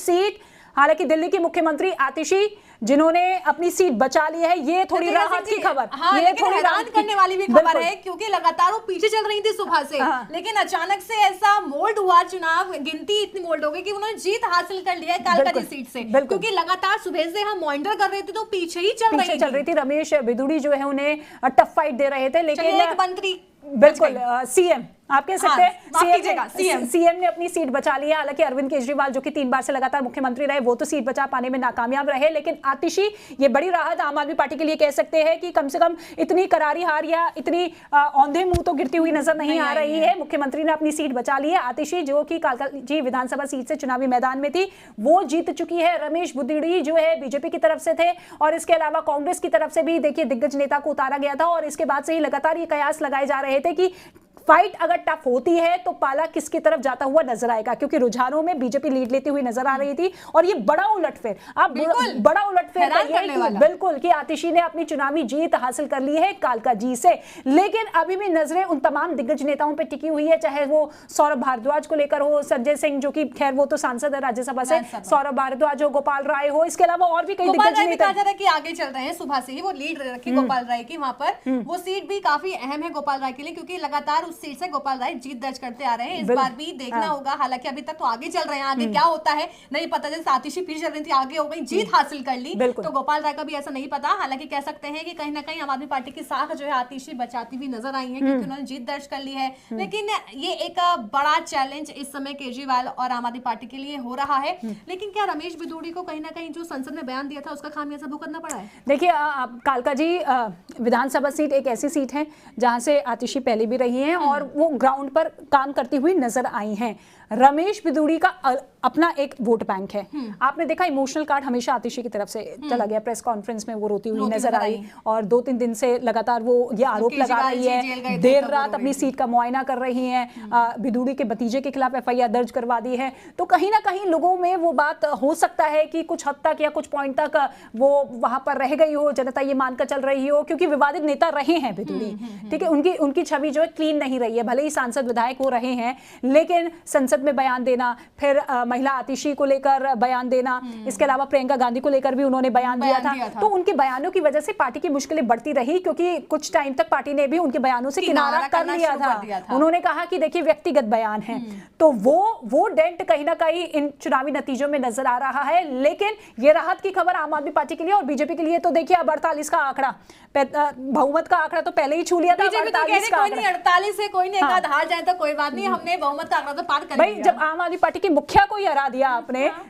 Seat. हालांकि दिल्ली की मुख्यमंत्री आतिशी जिन्होंने अपनी सीट बचा ली है, ये थोड़ी राहत की खबर। हाँ, ये लेकिन हैरान करने वाली भी खबर है, क्योंकि लगातार वो पीछे चल रही थी सुबह से, लेकिन अचानक से ऐसा मोल्ड हुआ, चुनाव गिनती इतनी मोल्ड हो गई कि उन्होंने जीत हासिल कर लिया है कालका सीट से, क्योंकि लगातार सुबह से हम मॉनिटर कर रहे थे तो पीछे ही चल रही थी। रमेश बिधूड़ी जो है उन्हें टफ फाइट दे रहे थे, लेकिन मंत्री बिल्कुल सीएम आप कह सकते हैं, सीएम ने अपनी सीट बचा ली है। हालांकि अरविंद केजरीवाल जो कि 3 बार से लगातार मुख्यमंत्री रहे, वो तो सीट बचा पाने में नाकामयाब रहे, लेकिन आतिशी ये बड़ी राहत आम आदमी पार्टी के लिए कह सकते हैं कि कम से कम इतनी करारी हार या इतनी औंधे मुंह तो गिरती हुई नजर नहीं आ रही है। मुख्यमंत्री ने अपनी सीट बचा ली है। आतिशी जो कि कालका जी विधानसभा सीट से चुनावी मैदान में थी, वो जीत चुकी है। रमेश बिधूड़ी जो है बीजेपी की तरफ से थे, और इसके अलावा कांग्रेस की तरफ से भी देखिए दिग्गज नेता को उतारा गया था, और इसके बाद से ही लगातार ये कयास लगाए जा रहे थे कि फाइट अगर टफ होती है तो पाला किसकी तरफ जाता हुआ नजर आएगा, क्योंकि रुझानों में बीजेपी लीड लेती हुई नजर आ रही थी। और ये बड़ा उलटफेर, आप बड़ा उलटफेर बिल्कुल कि आतिशी ने अपनी चुनावी जीत हासिल कर ली है कालका जी से, लेकिन अभी भी नजरें उन तमाम दिग्गज नेताओं पर टिकी हुई है, चाहे वो सौरभ भारद्वाज को लेकर हो, संजय सिंह जो कि खैर वो तो सांसद है राज्यसभा से, सौरभ भारद्वाज हो, गोपाल राय हो, इसके अलावा और भी कई दिग्गज नेता आगे चल रहे हैं। सुबह से ही वो लीड रखी गोपाल राय की, वहां पर वो सीट भी काफी अहम है गोपाल राय के लिए, क्योंकि लगातार उस सीट से गोपाल राय जीत दर्ज करते आ रहे हैं। इस बार भी देखना होगा, हालांकि अभी तक तो आगे चल रहे हैं, आगे क्या होता है नहीं पता। जैसे आतिशी पीछे चल रही थी, आगे हो गई, जीत हासिल कर ली, तो गोपाल राय का भी ऐसा नहीं पता। हालांकि कह सकते हैं कि कहीं ना कहीं आम आदमी पार्टी की साख जो है आतिशी बचाती हुई नजर आई है, क्योंकि उन्होंने जीत दर्ज कर ली है। लेकिन ये एक बड़ा चैलेंज इस समय केजरीवाल और आम आदमी पार्टी के लिए हो रहा है। लेकिन क्या रमेश बिधूड़ी को कहीं ना कहीं जो संसद में बयान दिया था उसका खामियाजा भुगतना पड़ा है? देखिए कालका जी विधानसभा सीट एक ऐसी सीट है जहां से आतिशी पहले भी रही हैं और वो ग्राउंड पर काम करती हुई नजर आई हैं। रमेश बिधूड़ी का अपना एक वोट बैंक है। आपने देखा इमोशनल कार्ड हमेशा आतिशी की तरफ से चला गया, प्रेस कॉन्फ्रेंस में वो रोती हुई नजर आई, और 2-3 दिन से लगातार वो ये आरोप लगा रही है, देर रात अपनी सीट का मुआयना कर रही हैं, बिधूड़ी के भतीजे के खिलाफ एफआईआर दर्ज करवा दी है। तो कहीं ना कहीं लोगों में वो बात हो सकता है कि कुछ हद तक या कुछ पॉइंट तक वो वहां पर रह गई हो, जनता ये मानकर चल रही हो, क्योंकि विवादित नेता रहे हैं बिधूड़ी, ठीक है, उनकी छवि जो है क्लीन नहीं रही है। भले ही सांसद विधायक वो रहे हैं, लेकिन संसद में बयान देना, फिर महिला आतिशी को लेकर बयान देना, इसके अलावा प्रियंका गांधी को लेकर भी उन्होंने बयान दिया था। तो उनके बयानों की वजह से पार्टी की मुश्किलें बढ़ती रही, क्योंकि कुछ टाइम तक पार्टी ने भी उनके बयानों से किनारा कर लिया था। उन्होंने कहा कि देखिए व्यक्तिगत बयान है, तो वो डेंट कहीं ना कहीं इन चुनावी नतीजों में नजर आ रहा है। लेकिन ये राहत की खबर आम आदमी पार्टी के लिए और बीजेपी के लिए तो देखिए अब 48 का आंकड़ा, बहुमत का आंकड़ा तो पहले ही छू लिया था। 48 से कोई नहीं, हार जाए तो कोई बात नहीं, हमने बहुमत का आंकड़ा तो पार कर लिया। जब आम आदमी पार्टी की मुखिया को ही हरा दिया आपने,